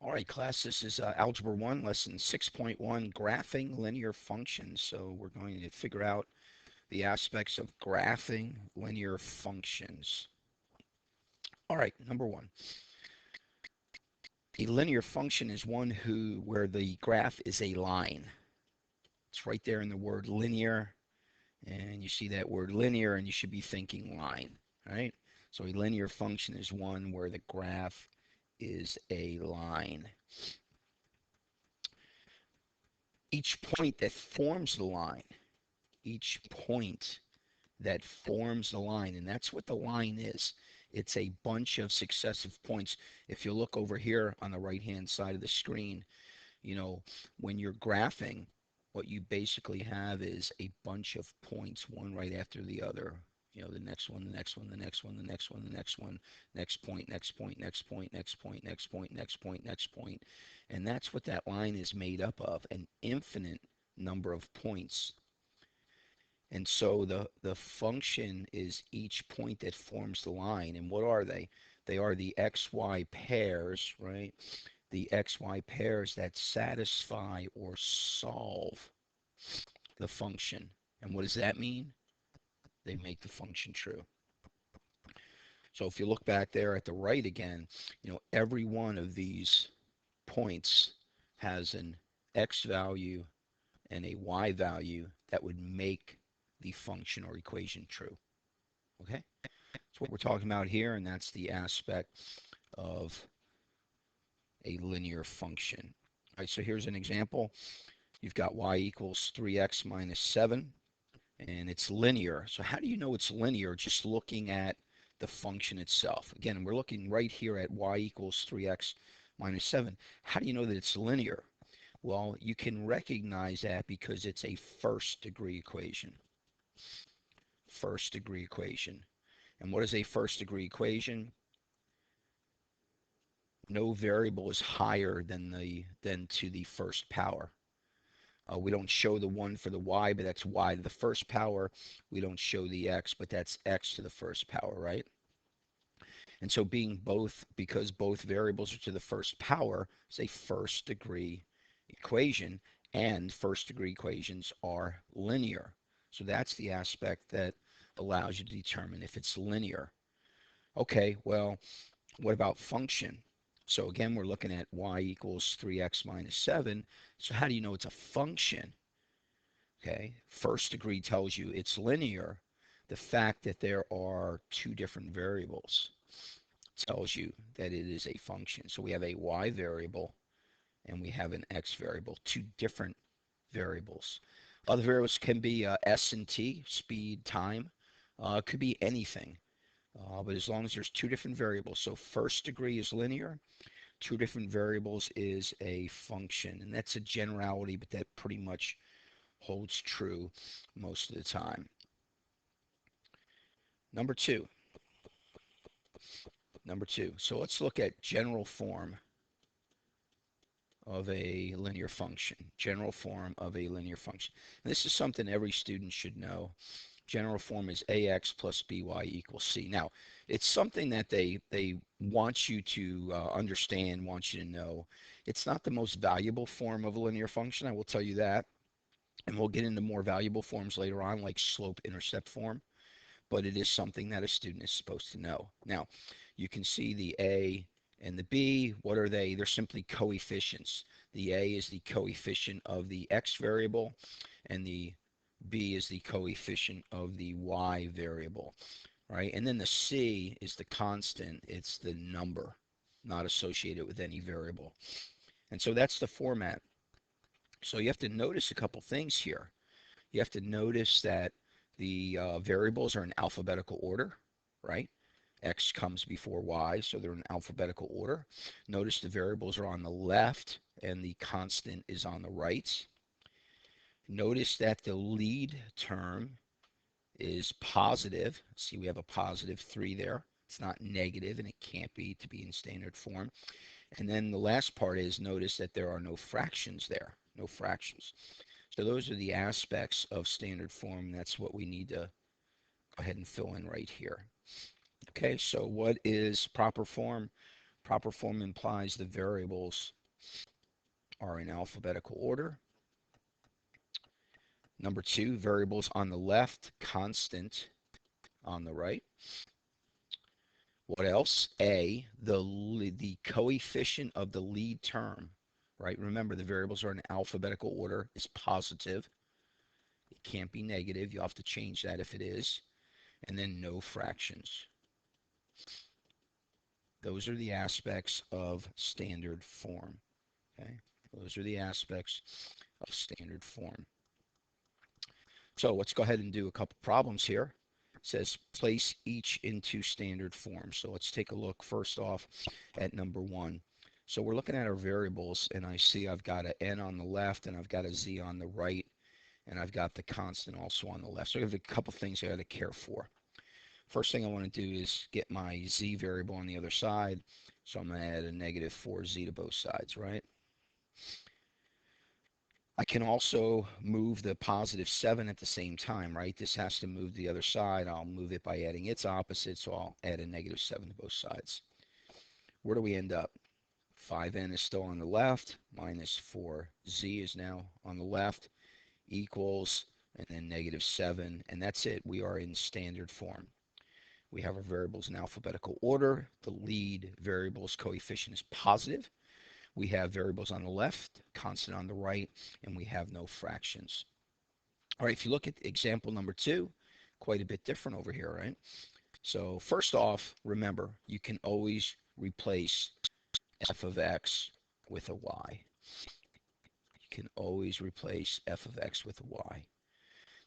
All right, class, this is Algebra 1, Lesson 6.1, Graphing Linear Functions. So we're going to figure out the aspects of graphing linear functions. All right, number one. A linear function is one where the graph is a line. It's right there in the word linear, and you see that word linear, and you should be thinking line, right? So a linear function is one where the graph is a line. Each point that forms the line, each point that forms the line, and that's what the line is. It's a bunch of successive points. If you look over here on the right-hand side of the screen, when you're graphing, what you basically have is a bunch of points, one right after the other. The next one, the next one, the next one, the next one, the next one, next point, next point, next point, next point, next point, next point, next point. And that's what that line is made up of, an infinite number of points. And so the function is each point that forms the line. And what are they? They are the xy pairs, right? The xy pairs that satisfy or solve the function. And what does that mean? They make the function true. So if you look back there at the right again, every one of these points has an x value and a y value that would make the function or equation true. Okay? That's what we're talking about here, and that's the aspect of a linear function. All right, so here's an example. You've got y equals 3x minus 7, and it's linear. So how do you know it's linear? Just looking at the function itself. Again, we're looking right here at y equals 3x minus 7. How do you know that it's linear? Well, you can recognize that because it's a first degree equation. First degree equation. And what is a first degree equation? No variable is higher than to the first power. We don't show the 1 for the y, but that's y to the first power. We don't show the x, but that's x to the first power, right? And so because both variables are to the first power, it's a first degree equation, and first degree equations are linear. So that's the aspect that allows you to determine if it's linear. Okay, well, what about function? So again, we're looking at y equals 3x minus 7. So how do you know it's a function? Okay, first degree tells you it's linear. The fact that there are two different variables tells you that it is a function. So we have a y variable and we have an x variable, two different variables. Other variables can be s and t, speed, time. It could be anything. But as long as there's two different variables, so first degree is linear, two different variables is a function. And that's a generality, but that pretty much holds true most of the time. Number two. So let's look at general form of a linear function. General form of a linear function. And this is something every student should know. General form is ax plus by equals c. Now, it's something that they want you to understand, want you to know. It's not the most valuable form of a linear function, I will tell you that. And we'll get into more valuable forms later on, like slope-intercept form. But it is something that a student is supposed to know. Now, you can see the a and the b. What are they? They're simply coefficients. The a is the coefficient of the x variable, and the b is the coefficient of the y variable, right? And then the c is the constant. It's the number, not associated with any variable. And so that's the format. So you have to notice a couple things here. You have to notice that the variables are in alphabetical order, right? X comes before Y, so they're in alphabetical order. Notice the variables are on the left and the constant is on the right. Notice that the lead term is positive. See, we have a positive 3 there. It's not negative, and it can't be to be in standard form. And then the last part is notice that there are no fractions there, no fractions. So those are the aspects of standard form. That's what we need to go ahead and fill in right here. Okay, so what is proper form? Proper form implies the variables are in alphabetical order. Number 2, variables on the left, constant on the right. What else? A, the coefficient of the lead term, right? Remember, the variables are in alphabetical order, is positive. It can't be negative. You'll have to change that if it is. And then no fractions. Those are the aspects of standard form. Okay? Those are the aspects of standard form. So let's go ahead and do a couple problems here. It says place each into standard form. So let's take a look first off at number 1. So we're looking at our variables, and I see I've got an n on the left and I've got a z on the right, and I've got the constant also on the left. So I have a couple things I got to care for. First thing I want to do is get my z variable on the other side. So I'm going to add a negative 4z to both sides, right? I can also move the positive 7 at the same time, right? This has to move the other side. I'll move it by adding its opposite, so I'll add a negative 7 to both sides. Where do we end up? 5n is still on the left, minus 4z is now on the left, equals, and then negative 7, and that's it. We are in standard form. We have our variables in alphabetical order. The lead variable's coefficient is positive. We have variables on the left, constant on the right, and we have no fractions. All right, if you look at example number 2, quite a bit different over here, right? So first off, remember, you can always replace f of x with a y. You can always replace f of x with a y.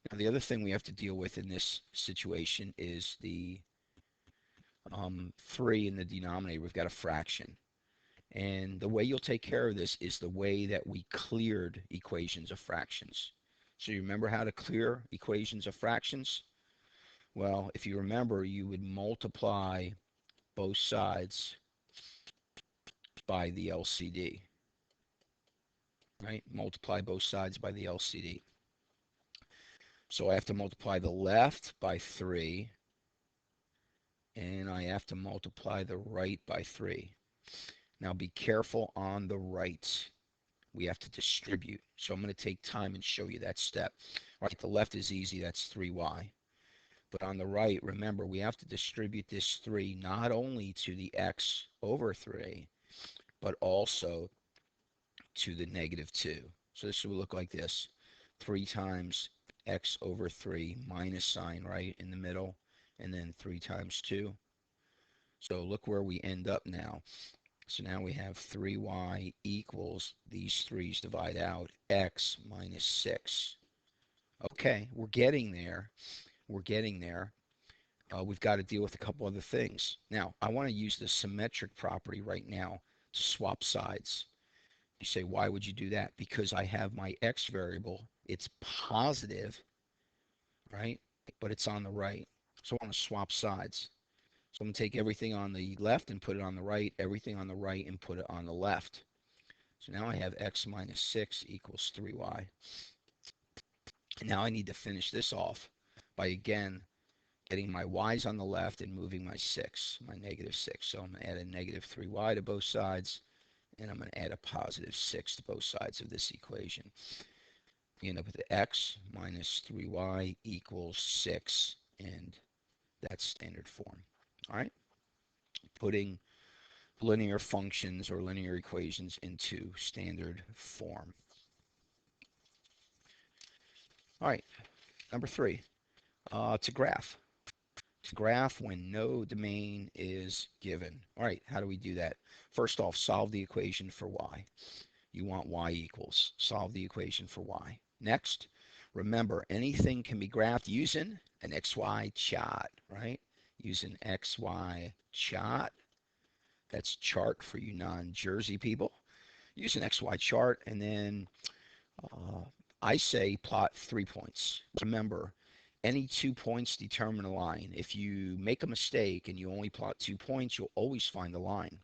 Now, the other thing we have to deal with in this situation is the 3 in the denominator. We've got a fraction. And the way you'll take care of this is the way that we cleared equations of fractions. So you remember how to clear equations of fractions? Well, if you remember, you would multiply both sides by the LCD, right? Multiply both sides by the LCD. So I have to multiply the left by 3, and I have to multiply the right by 3. Now be careful on the right. We have to distribute. So I'm going to take time and show you that step. All right, the left is easy. That's 3y. But on the right, remember, we have to distribute this 3 not only to the x over 3, but also to the negative 2. So this will look like this. 3 times x over 3 minus sign right in the middle, and then 3 times 2. So look where we end up now. So now we have 3y equals, these 3's divide out, x minus 6. Okay, we're getting there. We're getting there. We've got to deal with a couple other things. Now, I want to use the symmetric property right now to swap sides. You say, why would you do that? Because I have my x variable. It's positive, right? But it's on the right. So I want to swap sides. So I'm going to take everything on the left and put it on the right, everything on the right and put it on the left. So now I have x minus 6 equals 3y. And now I need to finish this off by, again, getting my y's on the left and moving my 6, my negative 6. So I'm going to add a negative 3y to both sides, and I'm going to add a positive 6 to both sides of this equation. You end up with x minus 3y equals 6, and that's standard form. All right? Putting linear functions or linear equations into standard form. All right, number 3, to graph. To graph when no domain is given. All right, how do we do that? First off, solve the equation for y. You want y equals. Solve the equation for y. Next, remember, anything can be graphed using an xy chart, right? Using xy chart. That's chart for you non-Jersey people. Use an XY chart, and then I say plot 3 points. Remember, any 2 points determine a line. If you make a mistake and you only plot 2 points, you'll always find a line.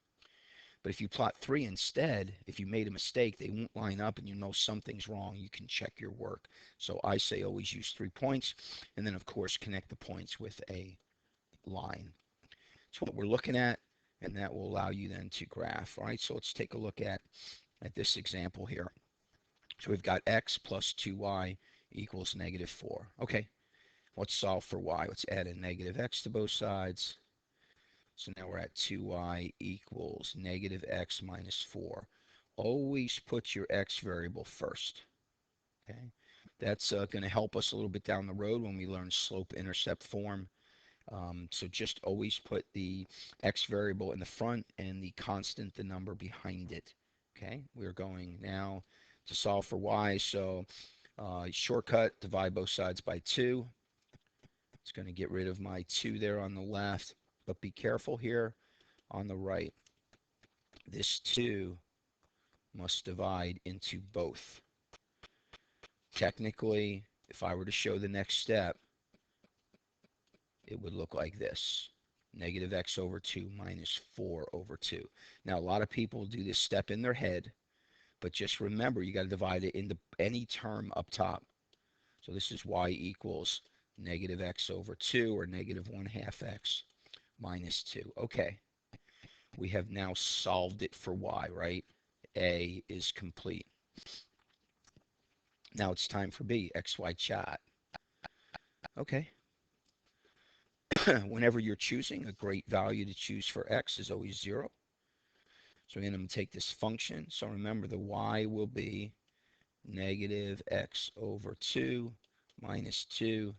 But if you plot 3 instead, if you made a mistake, they won't line up and you know something's wrong. You can check your work. So I say always use 3 points, and then of course connect the points with a line. So what we're looking at, and that will allow you then to graph. All right, so let's take a look at this example here. So we've got x plus 2y equals negative 4. Okay, let's solve for y. Let's add a negative x to both sides. So now we're at 2y equals negative x minus 4. Always put your x variable first. Okay, that's going to help us a little bit down the road when we learn slope-intercept form. So just always put the x variable in the front and the constant, the number behind it. Okay, we're going now to solve for y. So shortcut, divide both sides by 2. It's going to get rid of my 2 there on the left, but be careful here on the right. This 2 must divide into both. Technically, if I were to show the next step, it would look like this. Negative x over 2 minus 4 over 2. Now, a lot of people do this step in their head, but just remember, you got to divide it into any term up top. So this is y equals negative x over 2, or negative 1/2 x minus 2. Okay, we have now solved it for y, right? A is complete. Now it's time for B, xy chat. Okay. Whenever you're choosing, a great value to choose for x is always 0. So again, I'm going to take this function. So remember, the y will be negative x over 2 minus 2.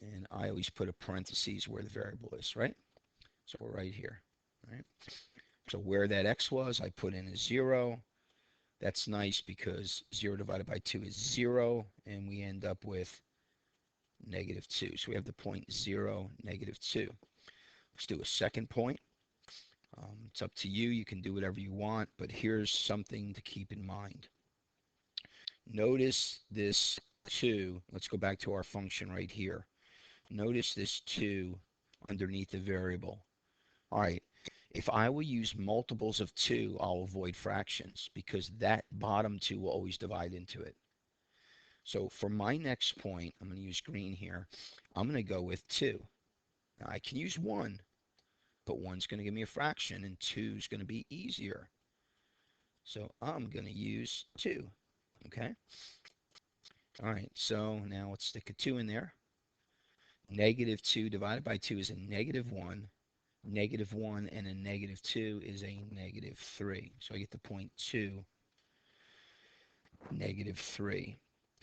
And I always put a parentheses where the variable is, right? So we're right here, right? So where that x was, I put in a 0. That's nice because 0 divided by 2 is 0, and we end up with negative 2. So we have the point 0, negative 2. Let's do a second point. It's up to you. You can do whatever you want, but here's something to keep in mind. Notice this 2. Let's go back to our function right here. Notice this 2 underneath the variable. All right, if I will use multiples of 2, I'll avoid fractions because that bottom 2 will always divide into it. So for my next point, I'm going to use green here. I'm going to go with 2. Now I can use 1, but 1's going to give me a fraction, and 2's going to be easier. So I'm going to use 2. Okay? All right, so now let's stick a 2 in there. Negative 2 divided by 2 is a negative 1. Negative 1 and a negative 2 is a negative 3. So I get the point 2, negative 3.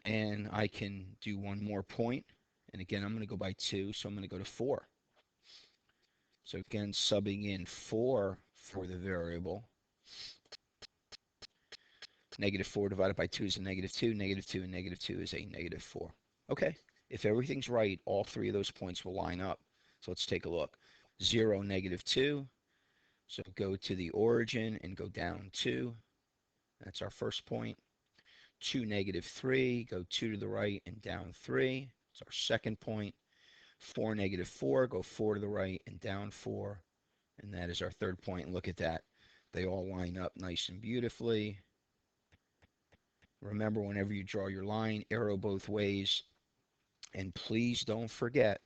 And I can do one more point. And again, I'm going to go by 2, so I'm going to go to 4. So again, subbing in 4 for the variable. Negative 4 divided by 2 is a negative 2. Negative 2 and negative 2 is a negative 4. Okay, if everything's right, all three of those points will line up. So let's take a look. 0, negative 2. So go to the origin and go down 2. That's our first point. 2, negative 3. Go 2 to the right and down 3. It's our second point. 4, negative 4. Go 4 to the right and down 4. And that is our third point. And look at that. They all line up nice and beautifully. Remember, whenever you draw your line, arrow both ways. And please don't forget,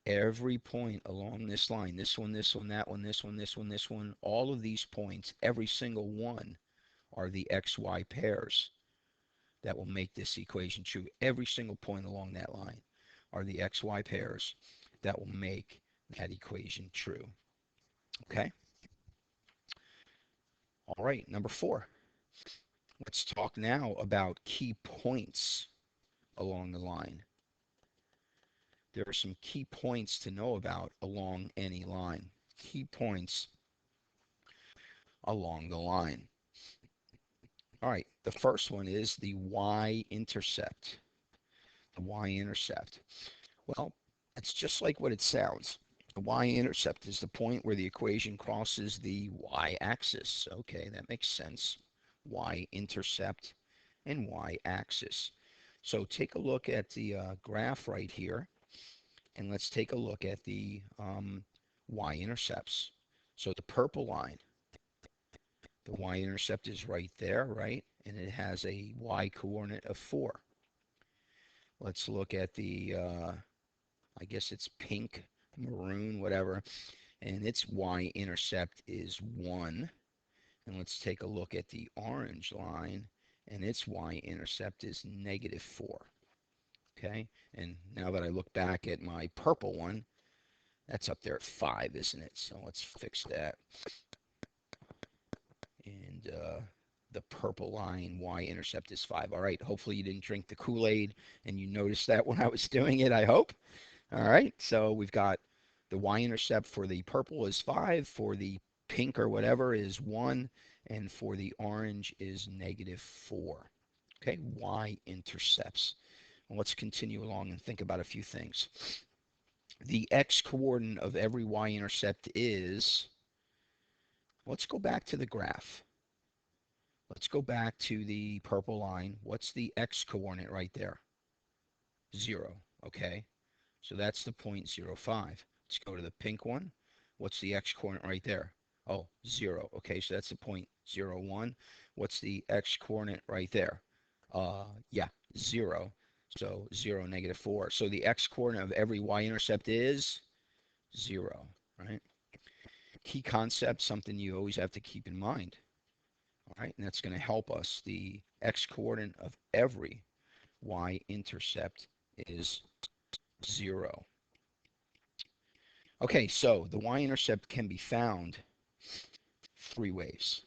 every point along this line, this one, this one, that one, this one, this one, this one, all of these points, every single one are the xy pairs that will make this equation true. Every single point along that line are the xy pairs that will make that equation true. Okay? All right, number 4. Let's talk now about key points along the line. There are some key points to know about along any line. Key points along the line. All right, the first one is the y-intercept. The y-intercept. Well, it's just like what it sounds. The y-intercept is the point where the equation crosses the y-axis. Okay, that makes sense. Y-intercept and y-axis. So take a look at the graph right here, and let's take a look at the y-intercepts. So the purple line, the y-intercept is right there, right? And it has a y-coordinate of 4. Let's look at the, I guess it's pink, maroon, whatever. and its y-intercept is 1. And let's take a look at the orange line, and its y-intercept is -4. Okay, and now that I look back at my purple one, that's up there at 5, isn't it? So let's fix that. And the purple line y-intercept is 5. All right, hopefully you didn't drink the Kool-Aid and you noticed that when I was doing it, I hope. All right, so we've got the y-intercept for the purple is 5, for the pink or whatever is 1, and for the orange is -4. Okay, y-intercepts. Well, let's continue along and think about a few things. The x-coordinate of every y-intercept is, let's go back to the graph. Let's go back to the purple line. What's the x-coordinate right there? 0, okay? So that's the 0.05. Let's go to the pink one. What's the x-coordinate right there? Oh, 0, okay, so that's the 0.01. What's the x-coordinate right there? Yeah, 0. So 0, -4. So the x-coordinate of every y-intercept is 0, right? Key concept, something you always have to keep in mind. All right, and that's going to help us. The x-coordinate of every y-intercept is 0. Okay, so the y-intercept can be found 3 ways.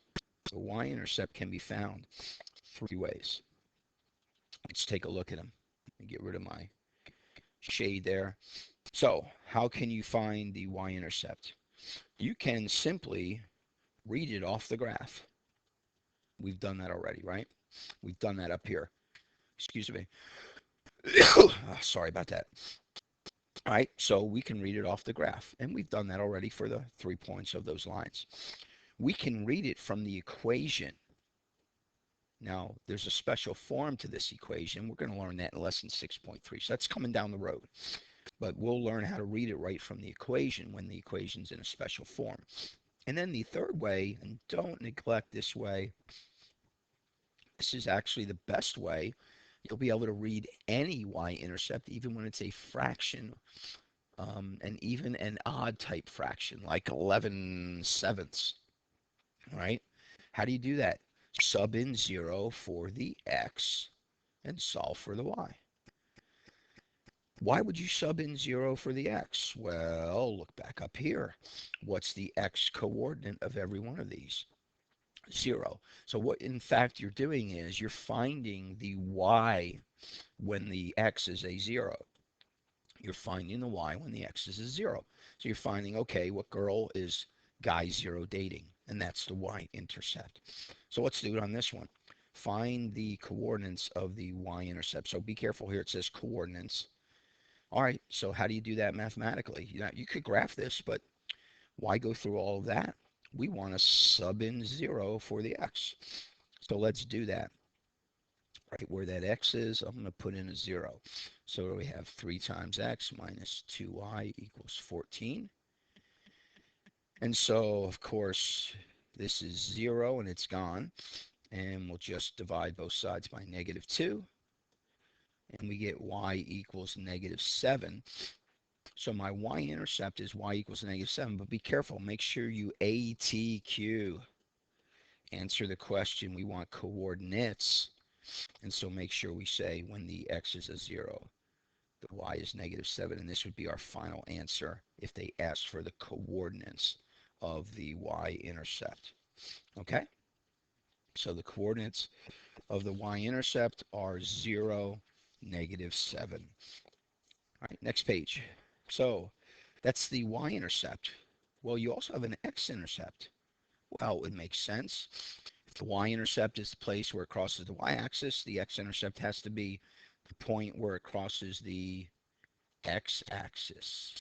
The y-intercept can be found 3 ways. Let's take a look at them. Let me get rid of my shade there. So, how can you find the y-intercept? You can simply read it off the graph. We've done that already, right? We've done that up here. Excuse me. Sorry about that. All right, so we can read it off the graph, and we've done that already for the 3 points of those lines. We can read it from the equation. Now, there's a special form to this equation. We're going to learn that in lesson 6.3, so that's coming down the road. But we'll learn how to read it right from the equation when the equation's in a special form. And then the third way, and don't neglect this way, this is actually the best way. You'll be able to read any y-intercept, even when it's a fraction, and even an odd type fraction, like 11/7. Right? How do you do that? Sub in 0 for the x and solve for the y. Why would you sub in 0 for the x? Well, look back up here. What's the x coordinate of every one of these? 0. So what in fact you're doing is you're finding the y when the x is a 0. You're finding the y when the x is a 0. So you're finding, okay, what girl is guy 0 dating? And that's the y-intercept. So let's do it on this one. Find the coordinates of the y-intercept. So be careful here. It says coordinates. All right, so how do you do that mathematically? You could graph this, but why go through all of that? We want to sub in 0 for the x. So let's do that. Right where that x is, I'm going to put in a 0. So we have 3 times x minus 2y equals 14. And so, of course, this is 0 and it's gone. And we'll just divide both sides by -2. And we get y equals -7. So my y-intercept is y equals -7, but be careful. Make sure you ATQ. Answer the question. We want coordinates. And so make sure we say when the x is a 0, the y is -7. And this would be our final answer if they asked for the coordinates of the y-intercept. Okay? So the coordinates of the y-intercept are 0, -7. All right, next page. So that's the y-intercept. Well, you also have an x-intercept. Well, it makes sense. If the y-intercept is the place where it crosses the y-axis, the x-intercept has to be the point where it crosses the x-axis.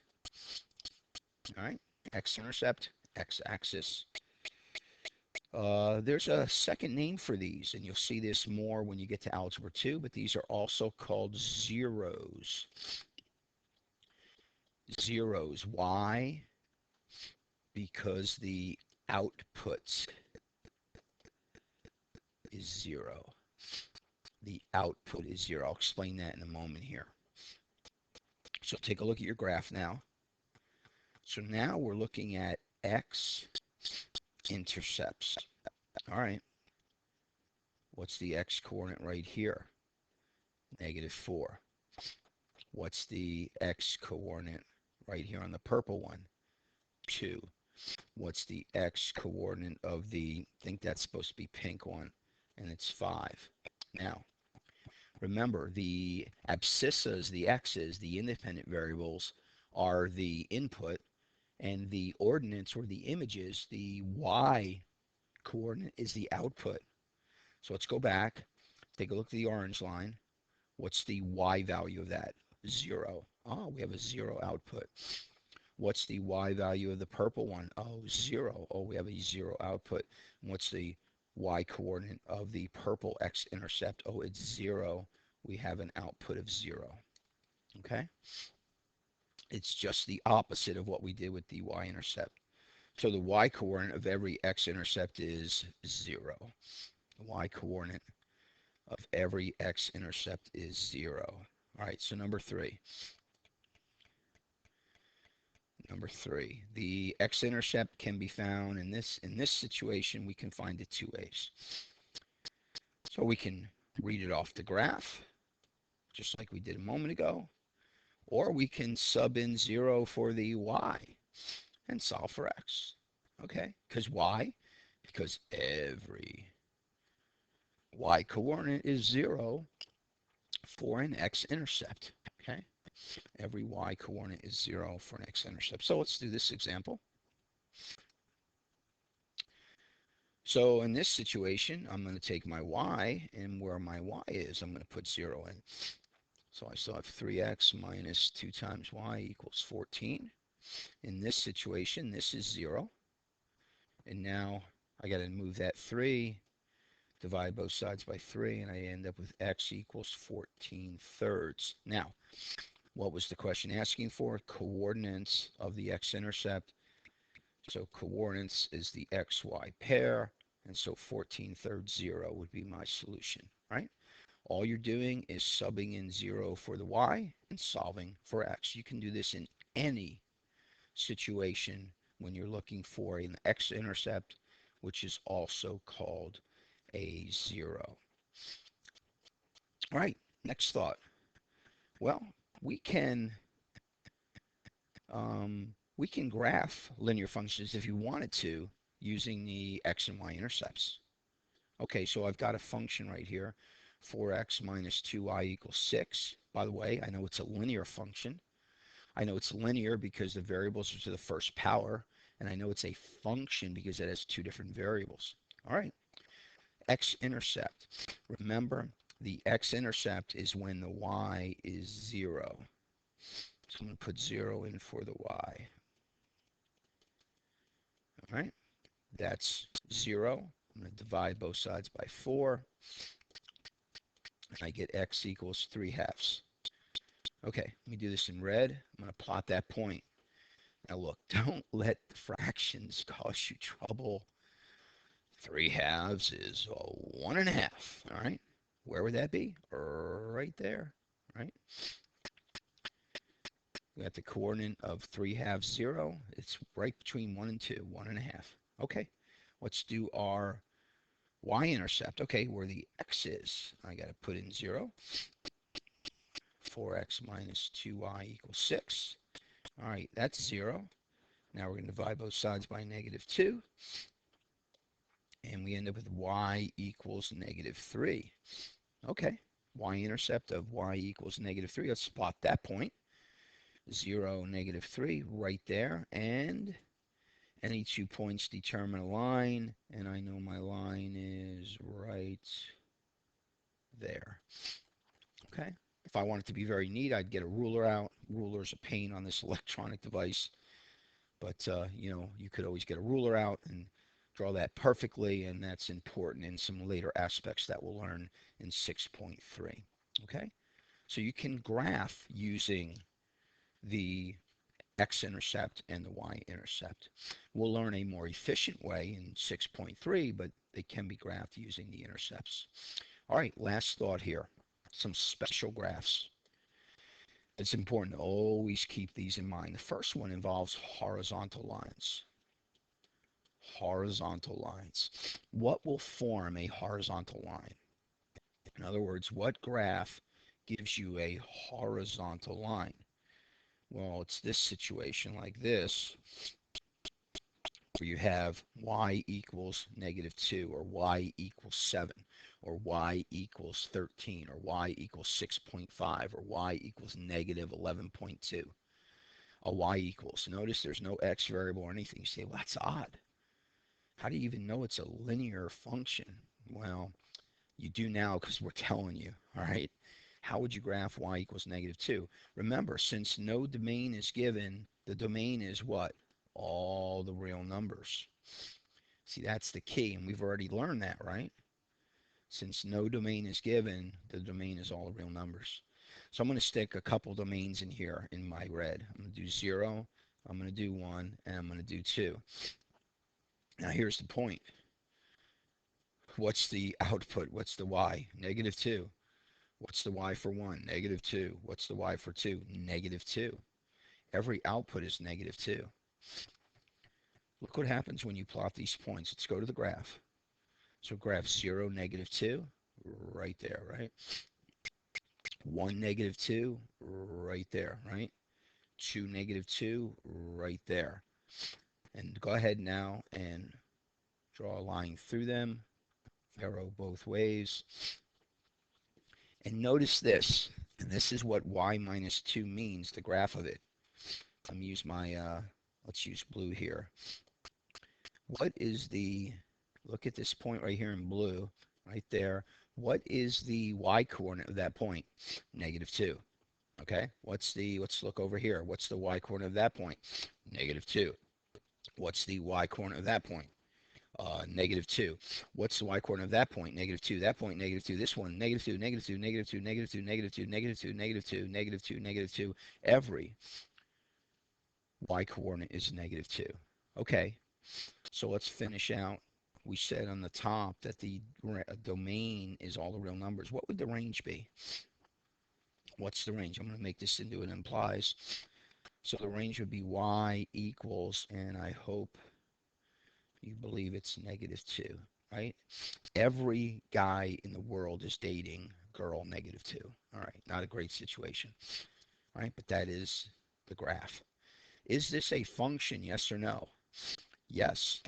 All right, x-intercept, x-axis. There's a second name for these, and you'll see this more when you get to Algebra 2, but these are also called zeros. Zeros. Why? Because the output is 0. The output is 0. I'll explain that in a moment here. So take a look at your graph now. So now we're looking at x-intercepts. All right, what's the x-coordinate right here? -4. What's the x-coordinate right here on the purple one? 2. What's the x-coordinate of the, I think that's supposed to be pink one, and it's 5. Now, remember, the abscissas, the x's, the independent variables, are the input, and the ordinates, or the images, the y-coordinate is the output. So let's go back, take a look at the orange line. What's the y value of that? 0. Oh, we have a 0 output. What's the y value of the purple one? Oh, 0. Oh, we have a 0 output. And what's the y coordinate of the purple x-intercept? Oh, it's 0. We have an output of 0. Okay? It's just the opposite of what we did with the y-intercept. So the y coordinate of every x-intercept is 0. The y coordinate of every x-intercept is 0. All right, so number 3. Number 3, the x-intercept can be found in this situation. We can find it 2 ways. So we can read it off the graph, just like we did a moment ago, or we can sub in 0 for the y and solve for x. Okay, because why? Because every y coordinate is 0 for an x-intercept. Okay, every y coordinate is 0 for an x-intercept. So let's do this example. So in this situation, I'm going to take my y, and where my y is, I'm going to put 0 in. So I still have 3x minus 2 times y equals 14. In this situation, this is 0. And now I got to move that 3, divide both sides by 3, and I end up with x equals 14 thirds. Now, what was the question asking for? Coordinates of the x-intercept. So coordinates is the xy pair, and so 14 thirds 0 would be my solution, right? All you're doing is subbing in 0 for the y and solving for x. You can do this in any situation when you're looking for an x-intercept, which is also called a 0. All right, next thought. Well, we can graph linear functions if you wanted to using the x and y intercepts. Okay, so I've got a function right here, 4x minus 2y equals 6. By the way, I know it's a linear function. I know it's linear because the variables are to the first power, and I know it's a function because it has 2 different variables. All right, x-intercept. Remember, the x-intercept is when the y is 0. So I'm going to put 0 in for the y. All right, that's 0. I'm going to divide both sides by 4. And I get x equals 3/2. Okay, let me do this in red. I'm going to plot that point. Now look, don't let the fractions cause you trouble. 3/2 is 1.5. All right, where would that be? Right there, right? We got the coordinate of 3/2, 0. It's right between 1 and 2, 1.5. Okay, let's do our y-intercept. Okay, where the x is, I got to put in 0. 4x minus 2y equals 6. All right, that's 0. Now we're going to divide both sides by -2. And we end up with y equals -3. Okay, y-intercept of y equals -3. Let's plot that point. 0, -3, right there. And any 2 points determine a line. And I know my line is right there. Okay. If I want it to be very neat, I'd get a ruler out. Ruler's a pain on this electronic device. But, you know, you could always get a ruler out and draw that perfectly, and that's important in some later aspects that we'll learn in 6.3. Okay? So you can graph using the x-intercept and the y-intercept. We'll learn a more efficient way in 6.3, but they can be graphed using the intercepts. All right, last thought here. Some special graphs. It's important to always keep these in mind. The first one involves horizontal lines. Horizontal lines. What will form a horizontal line? In other words, what graph gives you a horizontal line? Well, it's this situation like this, where you have y equals -2, or y equals 7, or y equals 13, or y equals 6.5, or y equals -11.2. A y equals. Notice there's no x variable or anything. You say, well, that's odd. How do you even know it's a linear function? Well, you do now because we're telling you, all right? How would you graph y equals -2? Remember, since no domain is given, the domain is what? All the real numbers. See, that's the key, and we've already learned that, right? Since no domain is given, the domain is all the real numbers. So I'm going to stick a couple domains in here in my red. I'm going to do 0, I'm going to do 1, and I'm going to do 2. Now here's the point. What's the output? What's the y? -2. What's the y for 1? -2. What's the y for 2? -2. Every output is -2. Look what happens when you plot these points. Let's go to the graph. So graph 0, -2, right there, right? 1, -2, right there, right? 2, -2, right there. And go ahead now and draw a line through them, arrow both ways. And notice this, and this is what y minus 2 means, the graph of it. Let me use my, let's use blue here. What is the, look at this point right here in blue, right there. What is the y coordinate of that point? -2. Okay, let's look over here. What's the y coordinate of that point? -2. What's the y coordinate of that point? -2. What's the y coordinate of that point? -2. That point, -2. This one, -2, -2, -2, -2, -2, -2, -2, -2, -2. Every y coordinate is -2. Okay, so let's finish out. We said on the top that the domain is all the real numbers. What would the range be? What's the range? I'm going to make this into an implies. So the range would be y equals, and I hope you believe it's -2, right? Every guy in the world is dating girl -2. All right, not a great situation, right? But that is the graph. Is this a function, yes or no? Yes.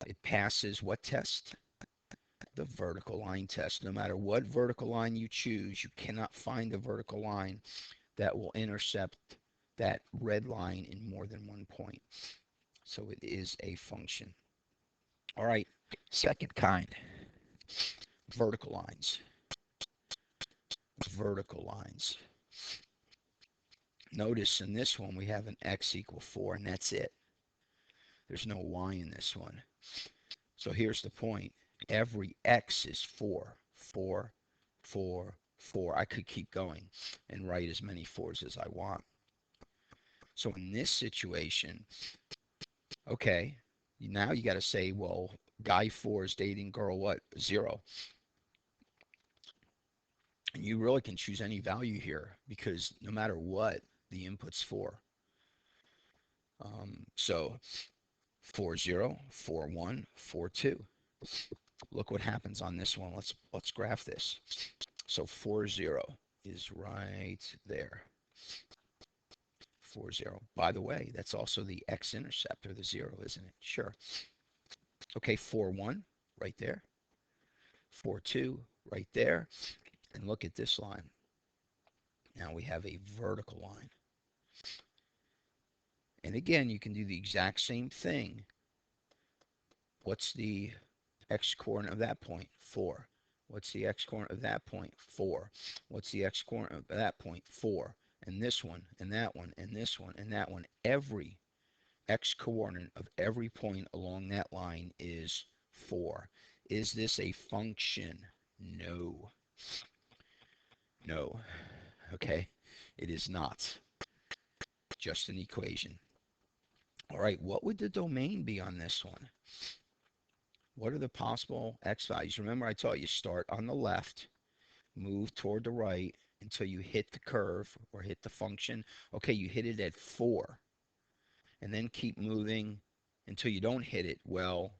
It passes what test? The vertical line test. No matter what vertical line you choose, you cannot find a vertical line that will intercept that red line in more than one point. So it is a function. All right, second kind, vertical lines. Vertical lines. Notice in this one we have an x equal 4, and that's it. There's no y in this one. So here's the point. Every x is 4, 4, 4, 4. I could keep going and write as many 4s as I want. So in this situation, okay, now you got to say, well, guy 4 is dating girl what? 0. And you really can choose any value here because no matter what, the input's 4. So 4, 0, 4, 1, 4, 2. Look what happens on this one. Let's graph this. So 4, 0 is right there. 4, 0. By the way, that's also the x-intercept, or the 0, isn't it? Sure. Okay, 4, 1, right there. 4, 2, right there. And look at this line. Now we have a vertical line. And again, you can do the exact same thing. What's the x-coordinate of that point? 4. What's the x-coordinate of that point? 4. What's the x-coordinate of that point? 4. And this one, and that one, and this one, and that one. Every x-coordinate of every point along that line is 4. Is this a function? No. No. Okay? It is not. Just an equation. All right, what would the domain be on this one? What are the possible x values? Remember I taught you start on the left, move toward the right, until you hit the curve or hit the function. Okay, you hit it at 4, and then keep moving until you don't hit it. Well,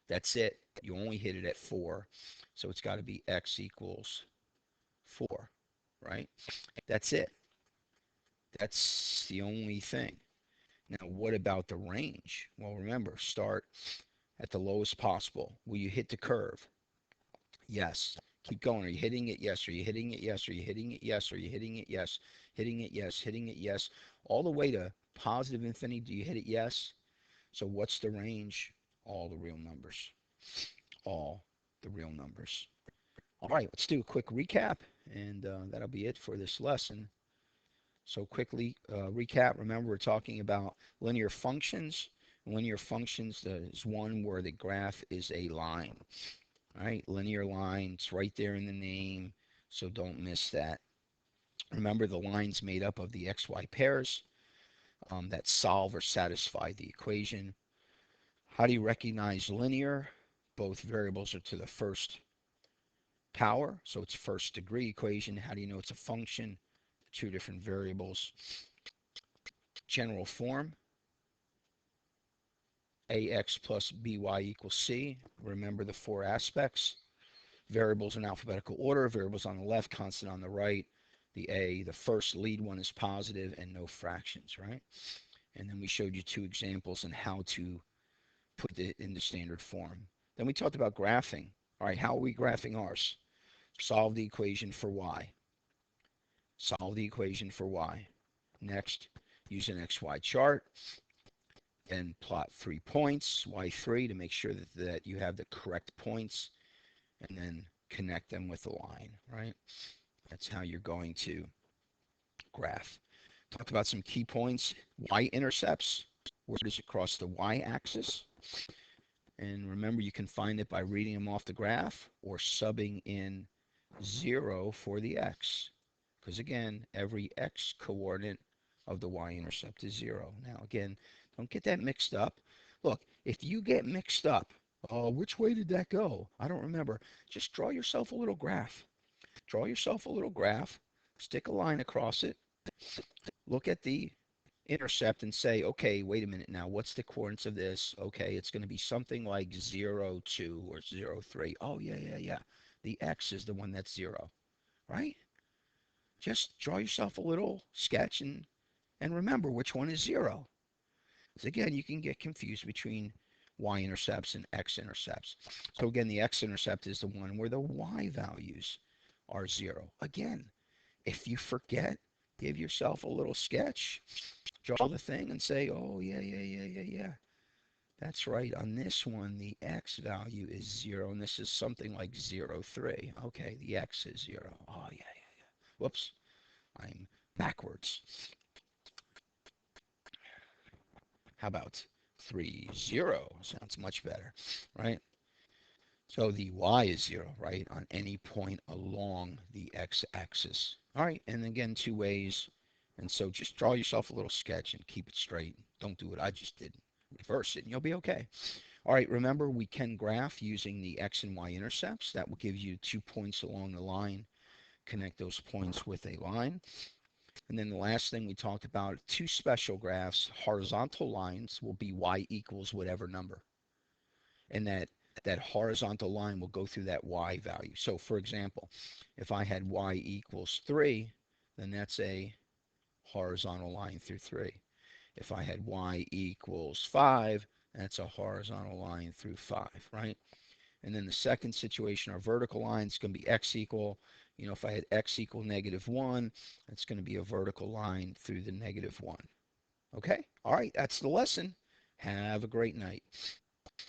that's it. You only hit it at 4. So it's got to be x equals 4, right? That's it. That's the only thing. Now, what about the range? Well, remember, start at the lowest possible. Will you hit the curve? Yes. Keep going. Are you hitting it? Yes. Are you hitting it? Yes. Are you hitting it? Yes. Are you hitting it? Yes. Hitting it? Yes. Hitting it? Yes. All the way to positive infinity. Do you hit it? Yes. So what's the range? All the real numbers. All the real numbers. All right, let's do a quick recap, and that'll be it for this lesson. So quickly recap. Remember, we're talking about linear functions. Linear functions is one where the graph is a line. All right, linear line. It's right there in the name, so don't miss that. Remember, the line's made up of the xy pairs that solve or satisfy the equation. How do you recognize linear? Both variables are to the first power, so it's first degree equation. How do you know it's a function? Two different variables. General form, ax plus by equals c. Remember the 4 aspects. Variables in alphabetical order, variables on the left, constant on the right. The first lead one is positive and no fractions, right? And then we showed you 2 examples on how to put it into standard form. Then we talked about graphing. All right, how are we graphing ours? Solve the equation for y. Solve the equation for y. Next, use an xy chart. Then plot 3 points, y3, to make sure that you have the correct points, and then connect them with the line, right? That's how you're going to graph. Talked about some key points. Y-intercepts. Where does it cross the y-axis? And remember, you can find it by reading them off the graph or subbing in 0 for the x. Because again, every x coordinate of the y-intercept is 0. Now again, don't get that mixed up. Look, if you get mixed up, oh, which way did that go? I don't remember. Just draw yourself a little graph. Draw yourself a little graph, stick a line across it, look at the intercept and say, okay, wait a minute now, what's the coordinates of this? Okay, it's going to be something like 0, 2 or 0, 3. Oh, yeah. The x is the one that's 0, right? Just draw yourself a little sketch and remember which one is 0. Because again, you can get confused between y-intercepts and x-intercepts. So again, the x-intercept is the one where the y values are 0. Again, if you forget, give yourself a little sketch, draw the thing and say, oh, yeah. That's right. On this one, the x value is 0, and this is something like 0, 3. Okay, the x is 0. Oh, yeah. Whoops, I'm backwards. How about 3, 0? Sounds much better, right? So the y is 0, right, on any point along the x-axis. All right, and again, 2 ways. And so just draw yourself a little sketch and keep it straight. Don't do what I just did. Reverse it, and you'll be okay. All right, remember, we can graph using the x and y intercepts. That will give you 2 points along the line. Connect those points with a line. And then the last thing we talked about, 2 special graphs. Horizontal lines will be y equals whatever number. And that horizontal line will go through that y value. So for example, if I had y equals 3, then that's a horizontal line through 3. If I had y equals 5, that's a horizontal line through 5, right? And then the second situation, our vertical line is going to be x equal, if I had x equal -1, that's going to be a vertical line through the -1. Okay? All right, that's the lesson. Have a great night.